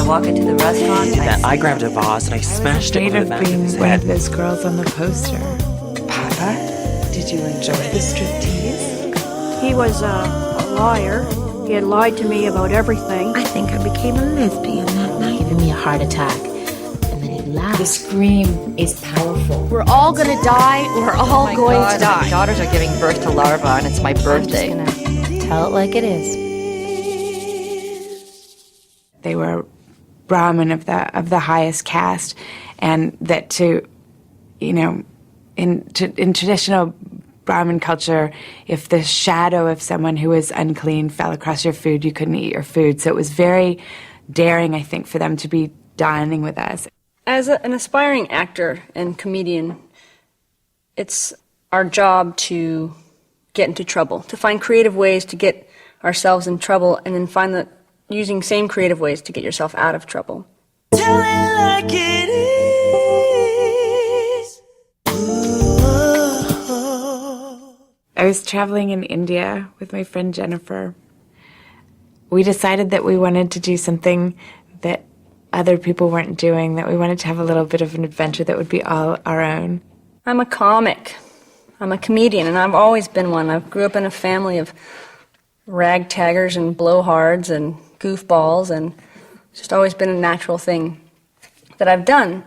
walk into the restaurant. I grabbed a vase and I smashed it over the back of his one head. of those girls on the poster. Papa, did you enjoy the striptease? He was a liar. He had lied to me about everything. I think I became a lesbian that night. Giving me a heart attack. And then he laughed. The scream is powerful. We're all gonna die. We're all going to die. My daughters are giving birth to larvae, and it's my birthday. I'm just gonna tell it like it is. They were Brahmin of the highest caste, and that in traditional Brahmin culture, if the shadow of someone who was unclean fell across your food, you couldn't eat your food. So it was very daring, I think, for them to be dining with us. As an aspiring actor and comedian, it's our job to get into trouble, to find creative ways to get ourselves in trouble, and then find using same creative ways to get yourself out of trouble. Tell it like it is. I was traveling in India with my friend Jennifer. We decided that we wanted to do something that other people weren't doing, that we wanted to have a little bit of an adventure that would be all our own. I'm a comic. I'm a comedian, and I've always been one. I grew up in a family of ragtaggers and blowhards and goofballs, and it's just always been a natural thing that I've done.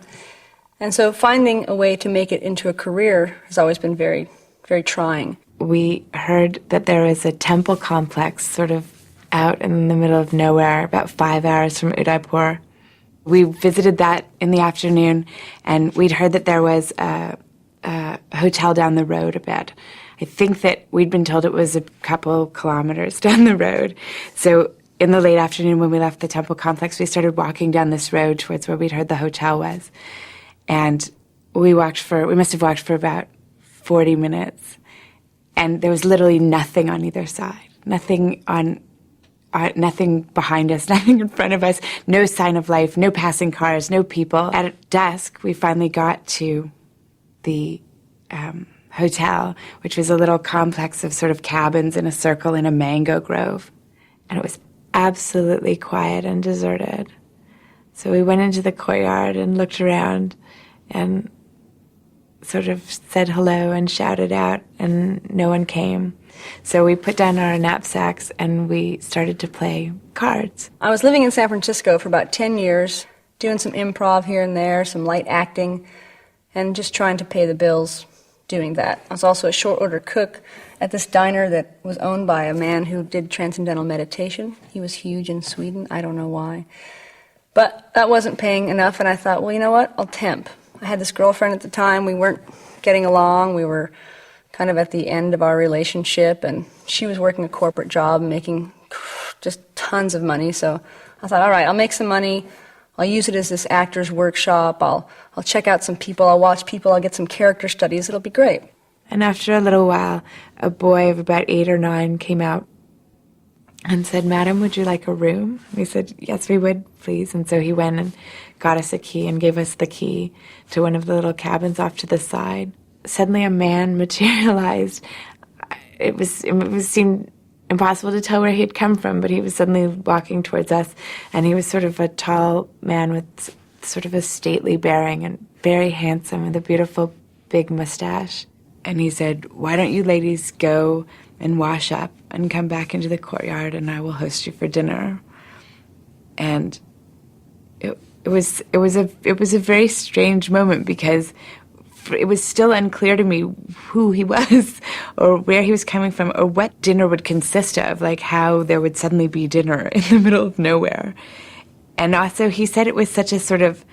And so finding a way to make it into a career has always been very, very trying. We heard that there was a temple complex sort of out in the middle of nowhere, about 5 hours from Udaipur. We visited that in the afternoon, and we'd heard that there was a hotel down the road a bit. I think that we'd been told it was a couple kilometers down the road. So in the late afternoon when we left the temple complex, we started walking down this road towards where we'd heard the hotel was. And we must have walked for about 40 minutes. And there was literally nothing on either side. Nothing behind us, nothing in front of us, no sign of life, no passing cars, no people. At dusk, we finally got to the hotel, which was a little complex of sort of cabins in a circle in a mango grove. And it was absolutely quiet and deserted. So we went into the courtyard and looked around and sort of said hello and shouted out, and no one came. So we put down our knapsacks and we started to play cards. I was living in San Francisco for about 10 years, doing some improv here and there, some light acting, and just trying to pay the bills doing that. I was also a short order cook at this diner that was owned by a man who did transcendental meditation. He was huge in Sweden, I don't know why. But that wasn't paying enough, and I thought, well, you know what, I'll temp. I had this girlfriend at the time. We weren't getting along. We were kind of at the end of our relationship, and she was working a corporate job making just tons of money. So I thought, all right, I'll make some money. I'll use it as this actor's workshop. I'll check out some people. I'll watch people. I'll get some character studies. It'll be great. And after a little while, a boy of about 8 or 9 came out and said, "Madam, would you like a room?" We said, "Yes, we would, please." And so he went and got us a key and gave us the key to one of the little cabins off to the side. Suddenly a man materialized. It seemed impossible to tell where he'd come from, but he was suddenly walking towards us, and he was sort of a tall man with sort of a stately bearing and very handsome with a beautiful big mustache. And he said, "Why don't you ladies go and wash up and come back into the courtyard, and I will host you for dinner." And it was a very strange moment, because it was still unclear to me who he was or where he was coming from or what dinner would consist of, like how there would suddenly be dinner in the middle of nowhere. And also he said it with such a sort of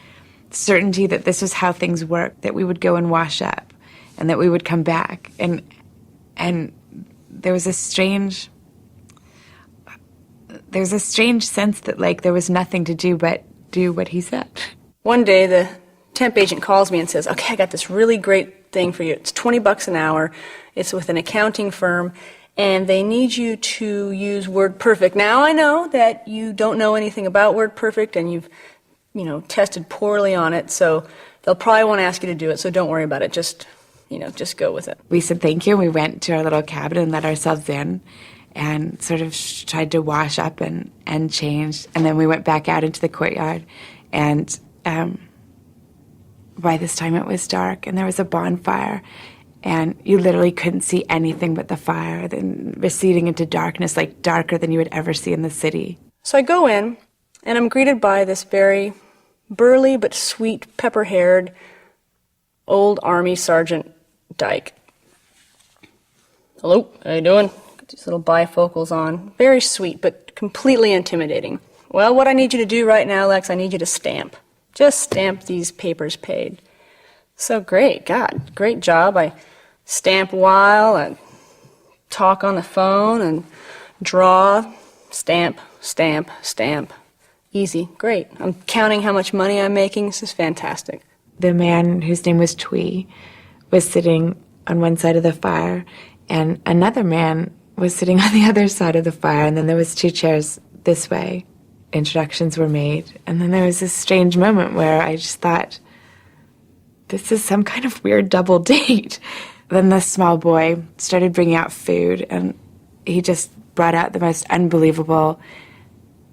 certainty that this was how things worked, that we would go and wash up and that we would come back. And there was a strange sense that like there was nothing to do but do what he said. One day the temp agent calls me and says, "Okay, I got this really great thing for you. It's $20 an hour. It's with an accounting firm, and they need you to use WordPerfect." Now I know that you don't know anything about WordPerfect and you've, tested poorly on it, so they'll probably won't ask you to do it, so don't worry about it. Just go with it. We said thank you. We went to our little cabin and let ourselves in, and sort of tried to wash up and change. And then we went back out into the courtyard, and by this time it was dark, and there was a bonfire, and you literally couldn't see anything but the fire, then receding into darkness, like darker than you would ever see in the city. So I go in, and I'm greeted by this very burly but sweet, pepper-haired, old Army Sergeant Dyke. Hello, how you doing? Got these little bifocals on. Very sweet, but completely intimidating. Well, what I need you to do right now, Lex, I need you to stamp. Just stamp these papers paid. So great, God, great job. I stamp while, I talk on the phone, and draw, stamp, stamp, stamp. Easy, great. I'm counting how much money I'm making. This is fantastic. The man, whose name was Twee, was sitting on one side of the fire, and another man was sitting on the other side of the fire, and then there was 2 chairs this way. Introductions were made, and then there was this strange moment where I just thought, this is some kind of weird double date. Then this small boy started bringing out food, and he just brought out the most unbelievable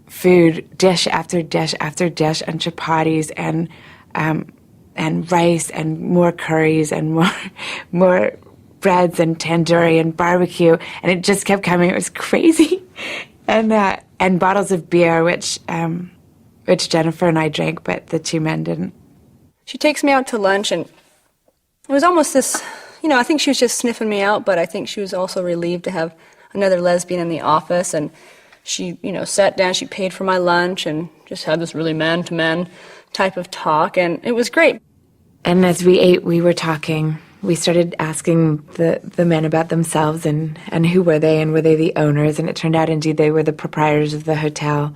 food, dish after dish after dish, and chapatis and rice and more curries and more breads and tandoori and barbecue, and it just kept coming. It was crazy, and bottles of beer, which Jennifer and I drank, but the 2 men didn't. She takes me out to lunch, and it was almost this, I think she was just sniffing me out, but I think she was also relieved to have another lesbian in the office, and she, sat down, she paid for my lunch, and just had this really man-to-man type of talk, and it was great. And as we ate, we were talking. We started asking the men about themselves and who were they, and were they the owners, and it turned out indeed they were the proprietors of the hotel.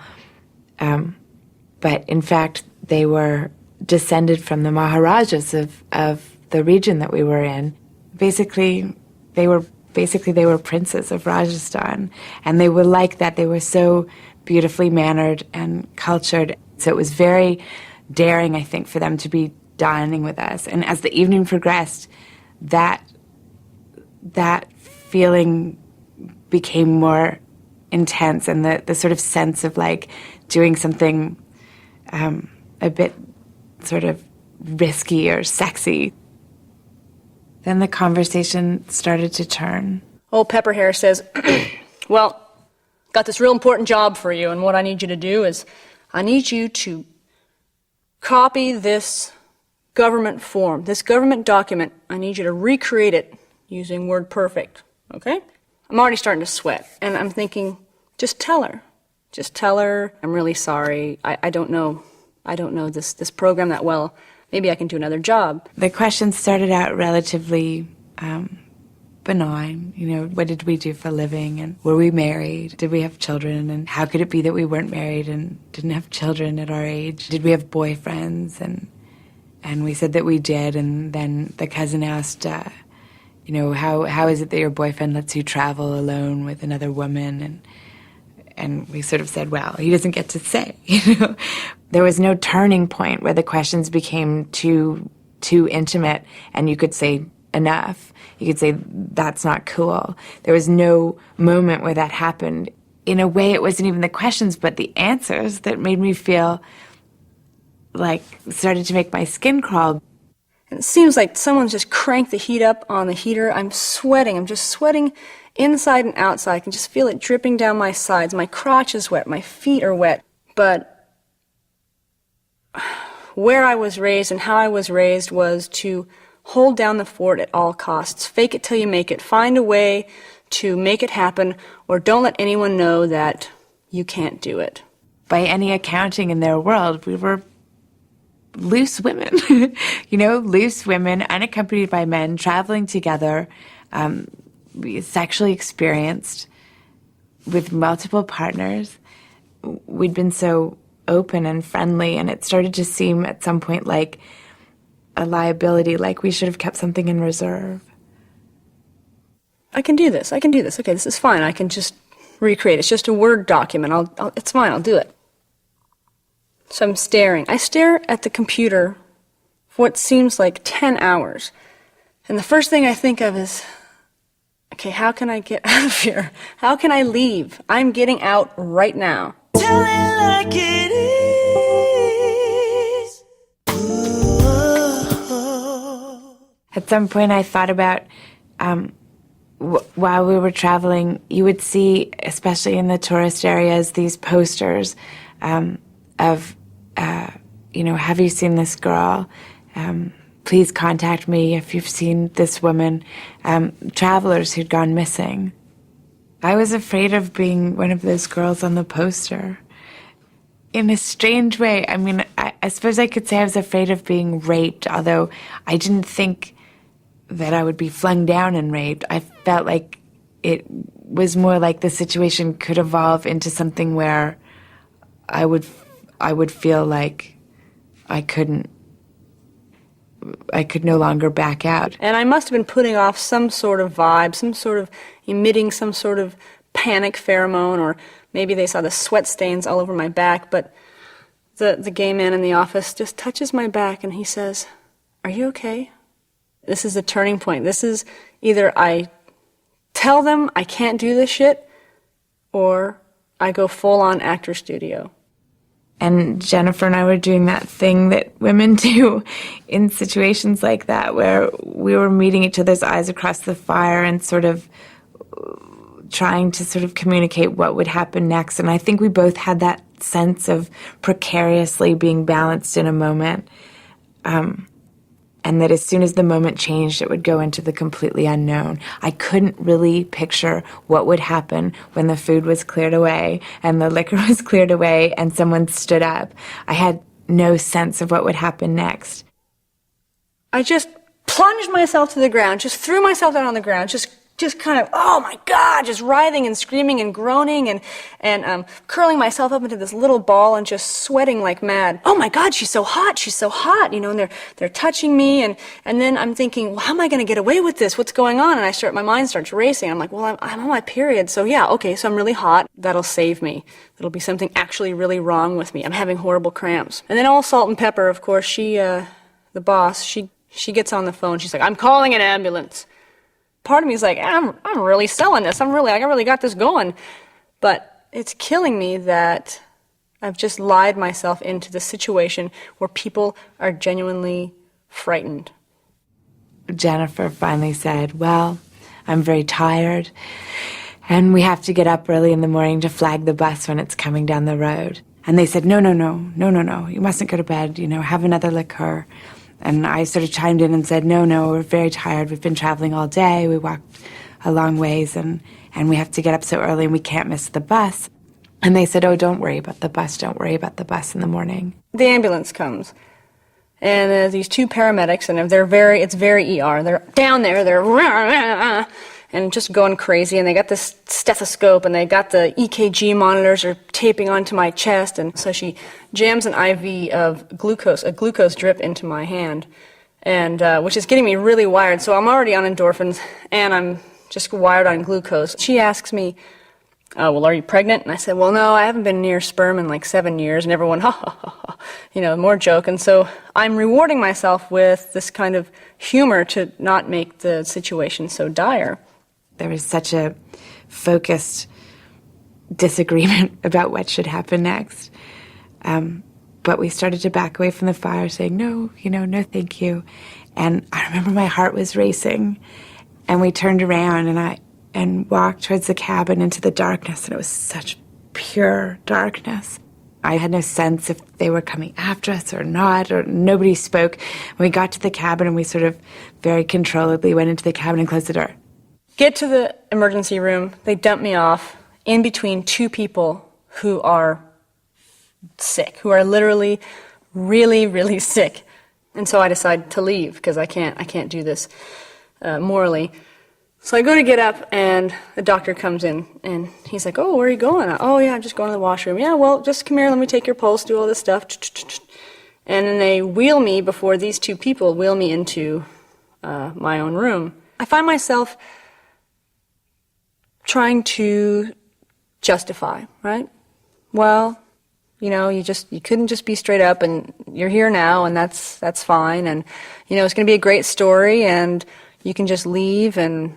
But in fact, they were descended from the Maharajas of the region that we were in. Basically, they were princes of Rajasthan, and they were like that. They were so beautifully mannered and cultured. So it was very daring, I think, for them to be dining with us. And as the evening progressed, that feeling became more intense, and the sort of sense of like doing something a bit sort of risky or sexy. Then the conversation started to turn. Old Pepperhair says, well, got this real important job for you, and what I need you to do is I need you to copy this government form, this government document. I need you to recreate it using WordPerfect, okay? I'm already starting to sweat, and I'm thinking, just tell her. Just tell her, I'm really sorry. I don't know this program that well. Maybe I can do another job. The questions started out relatively benign. What did we do for a living, and were we married? Did we have children, and how could it be that we weren't married and didn't have children at our age? Did we have boyfriends? And we said that we did, and then the cousin asked, how is it that your boyfriend lets you travel alone with another woman? And we sort of said, well, he doesn't get to say. There was no turning point where the questions became too intimate, and you could say enough. You could say, that's not cool. There was no moment where that happened. In a way, it wasn't even the questions, but the answers that made me feel like, started to make my skin crawl. It seems like someone's just cranked the heat up on the heater. I'm sweating. I'm just sweating inside and outside. I can just feel it dripping down my sides. My crotch is wet. My feet are wet. But where I was raised and how I was raised was to hold down the fort at all costs. Fake it till you make it. Find a way to make it happen, or don't let anyone know that you can't do it. By any accounting in their world, we were loose women, loose women, unaccompanied by men, traveling together, sexually experienced, with multiple partners. We'd been so open and friendly, and it started to seem at some point like a liability, like we should have kept something in reserve. I can do this. Okay, this is fine. I can just recreate. It's just a Word document. It's fine. I'll do it. So I'm staring. I stare at the computer for what seems like 10 hours. And the first thing I think of is, okay, how can I get out of here? How can I leave? I'm getting out right now. Tell it like it is. Ooh. At some point, I thought about while we were traveling, you would see, especially in the tourist areas, these posters of, have you seen this girl? Please contact me if you've seen this woman. Travelers who'd gone missing. I was afraid of being one of those girls on the poster. In a strange way, I mean, I suppose I could say I was afraid of being raped, although I didn't think that I would be flung down and raped. I felt like it was more like the situation could evolve into something where I would feel like I could no longer back out. And I must have been putting off some sort of vibe, some sort of emitting some sort of panic pheromone, or maybe they saw the sweat stains all over my back, but the gay man in the office just touches my back and he says, "Are you okay?" This is a turning point. This is either I tell them I can't do this shit, or I go full-on actor studio. And Jennifer and I were doing that thing that women do in situations like that, where we were meeting each other's eyes across the fire and sort of trying to sort of communicate what would happen next. And I think we both had that sense of precariously being balanced in a moment. And that as soon as the moment changed, it would go into the completely unknown. I couldn't really picture what would happen when the food was cleared away and the liquor was cleared away and someone stood up. I had no sense of what would happen next. I just plunged myself to the ground, just threw myself down on the ground, just kind of, oh my God, just writhing and screaming and groaning and curling myself up into this little ball and just sweating like mad. Oh my God, she's so hot, and they're touching me, and then I'm thinking, well, how am I going to get away with this? What's going on? And my mind starts racing. I'm like, well, I'm on my period, so yeah, okay, so I'm really hot. That'll save me. It'll be something actually really wrong with me. I'm having horrible cramps. And then all Salt and Pepper, of course, the boss, she gets on the phone. She's like, I'm calling an ambulance. Part of me is like, I'm really selling this. I really got this going. But it's killing me that I've just lied myself into the situation where people are genuinely frightened. Jennifer finally said, well, I'm very tired, and we have to get up early in the morning to flag the bus when it's coming down the road. And they said, no, you mustn't go to bed, have another liqueur. And I sort of chimed in and said, no, we're very tired. We've been traveling all day. We walked a long ways, and we have to get up so early, and we can't miss the bus. And they said, oh, don't worry about the bus. Don't worry about the bus in the morning. The ambulance comes, and there's these two paramedics, and it's very ER. They're down there, they're and just going crazy, and they got this stethoscope, and they got the EKG monitors are taping onto my chest, and so she jams an IV of a glucose drip into my hand, and which is getting me really wired. So I'm already on endorphins, and I'm just wired on glucose. She asks me, oh, well, are you pregnant? And I said, well, no, I haven't been near sperm in like 7 years, and everyone, ha, ha, ha, ha, more joke. And so I'm rewarding myself with this kind of humor to not make the situation so dire. There was such a focused disagreement about what should happen next. But we started to back away from the fire, saying, no, no, thank you. And I remember my heart was racing, and we turned around and walked towards the cabin into the darkness, and it was such pure darkness. I had no sense if they were coming after us or not, or nobody spoke. When we got to the cabin, and we sort of very controlledly went into the cabin and closed the door. Get to the emergency room. They dump me off in between two people who are sick, who are literally really, really sick. And so I decide to leave because I can't do this morally. So I go to get up, and the doctor comes in, and he's like, oh, where are you going? Oh, yeah, I'm just going to the washroom. Yeah, well, just come here, let me take your pulse, do all this stuff. And then they wheel me before these two people wheel me into my own room. I find myself trying to justify, right? Well, you couldn't just be straight up, and you're here now, and that's fine, and it's going to be a great story, and you can just leave, and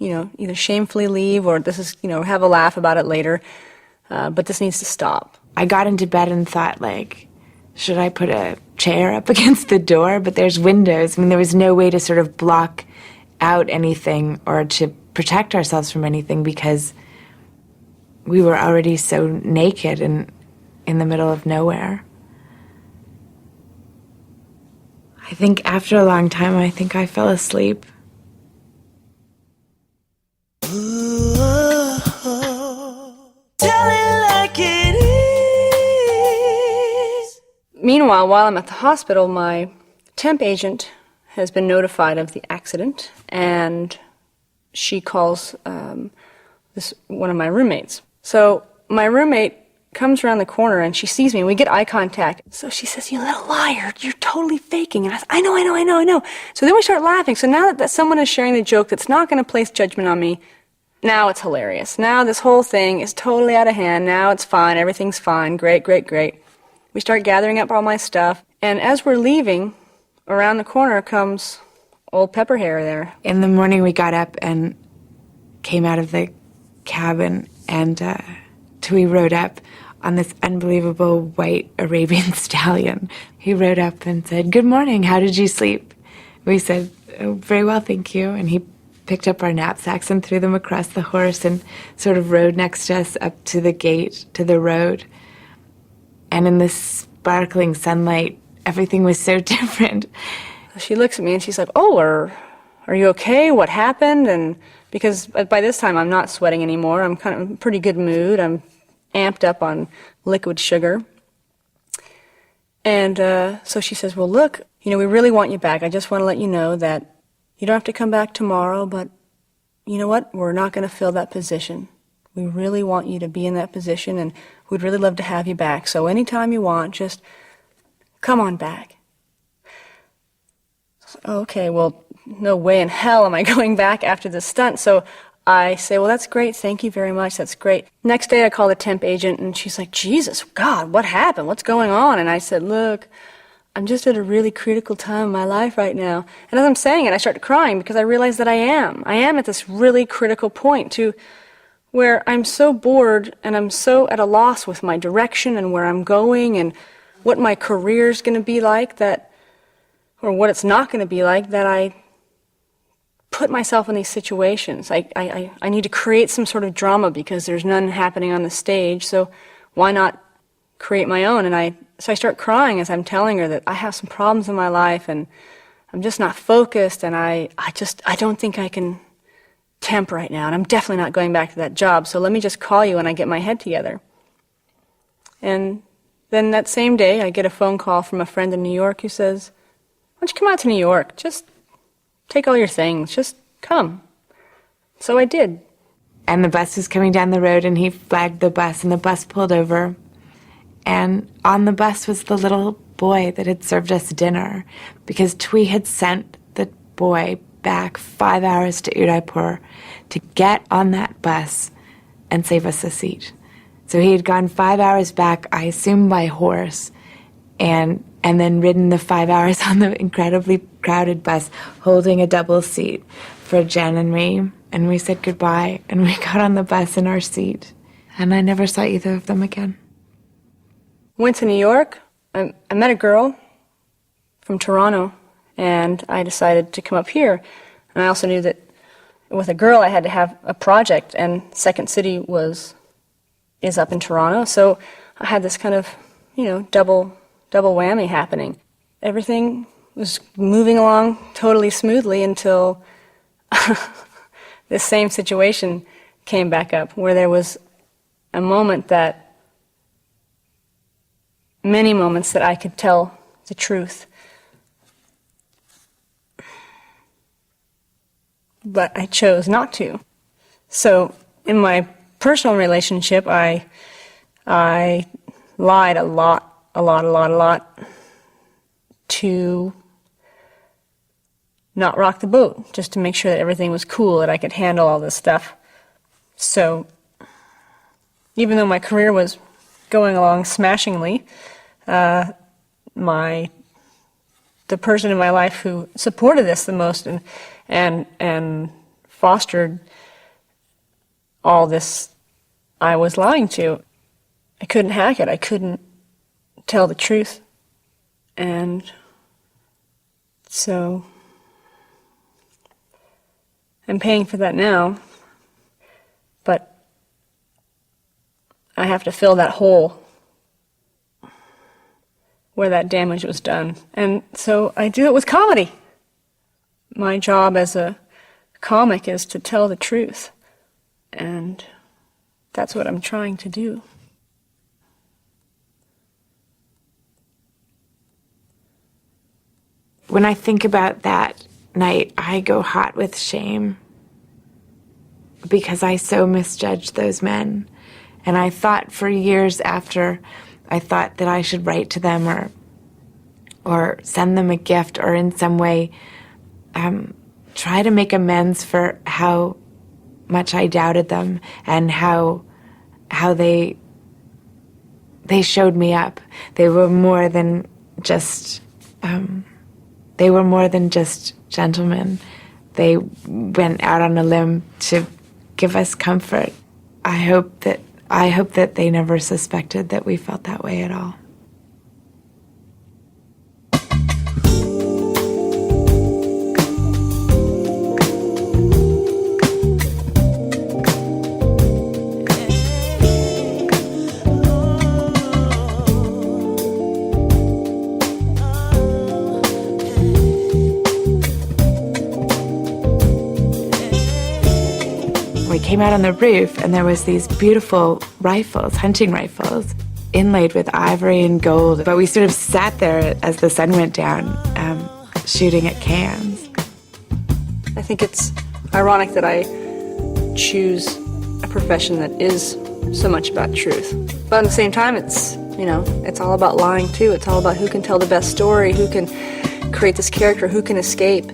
either shamefully leave or this is, have a laugh about it later. But this needs to stop. I got into bed and thought, like, should I put a chair up against the door? But there's windows. I mean, there was no way to sort of block out anything or to protect ourselves from anything because we were already so naked and in the middle of nowhere. I think after a long time, I think I fell asleep. Tell it like it is. Meanwhile, while I'm at the hospital, my temp agent has been notified of the accident, and she calls one of my roommates. So my roommate comes around the corner and she sees me and we get eye contact. So she says, "You little liar, you're totally faking." And I said, I know. So then we start laughing. So now that someone is sharing the joke that's not going to place judgment on me, now it's hilarious. Now this whole thing is totally out of hand. Now it's fine. Everything's fine. Great. We start gathering up all my stuff. And as we're leaving, around the corner comes old Pepperhair there. In the morning, we got up and came out of the cabin, and Tui rode up on this unbelievable white Arabian stallion. He rode up and said, "Good morning, how did you sleep?" We said, "Oh, very well, thank you." And he picked up our knapsacks and threw them across the horse and sort of rode next to us up to the gate, to the road. And in this sparkling sunlight, everything was so different. She looks at me and she's like, "Oh, are you okay? What happened?" And because by this time I'm not sweating anymore. I'm kind of in a pretty good mood. I'm amped up on liquid sugar. And so she says, "Well, look, we really want you back. I just want to let you know that you don't have to come back tomorrow, but you know what? We're not going to fill that position. We really want you to be in that position, and we'd really love to have you back. So anytime you want, just come on back." Okay, well, no way in hell am I going back after this stunt. So I say, "Well, that's great. Thank you very much. That's great." Next day I call the temp agent and she's like, "Jesus, God, what happened? What's going on?" And I said, "Look, I'm just at a really critical time in my life right now." And as I'm saying it, I start crying because I realize that I am at this really critical point where I'm so bored and I'm so at a loss with my direction and where I'm going and what my career's going to be like or what it's not going to be like, that I put myself in these situations. I need to create some sort of drama because there's none happening on the stage, so why not create my own? And so I start crying as I'm telling her that I have some problems in my life and I'm just not focused, and I don't think I can temp right now, and I'm definitely not going back to that job, so let me just call you when I get my head together. And then that same day I get a phone call from a friend in New York who says, "Why don't you come out to New York? Just take all your things. Just come." So I did. And the bus was coming down the road, and he flagged the bus, and the bus pulled over. And on the bus was the little boy that had served us dinner, because Tui had sent the boy back 5 hours to Udaipur to get on that bus and save us a seat. So he had gone 5 hours back, I assume by horse, and then ridden the 5 hours on the incredibly crowded bus, holding a double seat for Jen and me. And we said goodbye, and we got on the bus in our seat. And I never saw either of them again. Went to New York. I met a girl from Toronto, and I decided to come up here. And I also knew that with a girl I had to have a project, and Second City is up in Toronto. So I had this kind of, double whammy happening. Everything was moving along totally smoothly until this same situation came back up, where there was a moment many moments that I could tell the truth. But I chose not to. So in my personal relationship, I lied a lot to not rock the boat, just to make sure that everything was cool, that I could handle all this stuff. So even though my career was going along smashingly, the person in my life who supported this the most and fostered all this I was lying to. I couldn't hack it. I couldn't tell the truth. And so I'm paying for that now, but I have to fill that hole where that damage was done. And so I do it with comedy. My job as a comic is to tell the truth, and that's what I'm trying to do. When I think about that night, I go hot with shame because I so misjudged those men. And I thought for years after, I thought that I should write to them or send them a gift or in some way try to make amends for how much I doubted them and how they showed me up. They were more than just gentlemen. They went out on a limb to give us comfort. I hope that they never suspected that we felt that way at all. We came out on the roof and there was these beautiful rifles, hunting rifles, inlaid with ivory and gold. But we sort of sat there as the sun went down, shooting at cans. I think it's ironic that I choose a profession that is so much about truth. But at the same time, it's all about lying too. It's all about who can tell the best story, who can create this character, who can escape.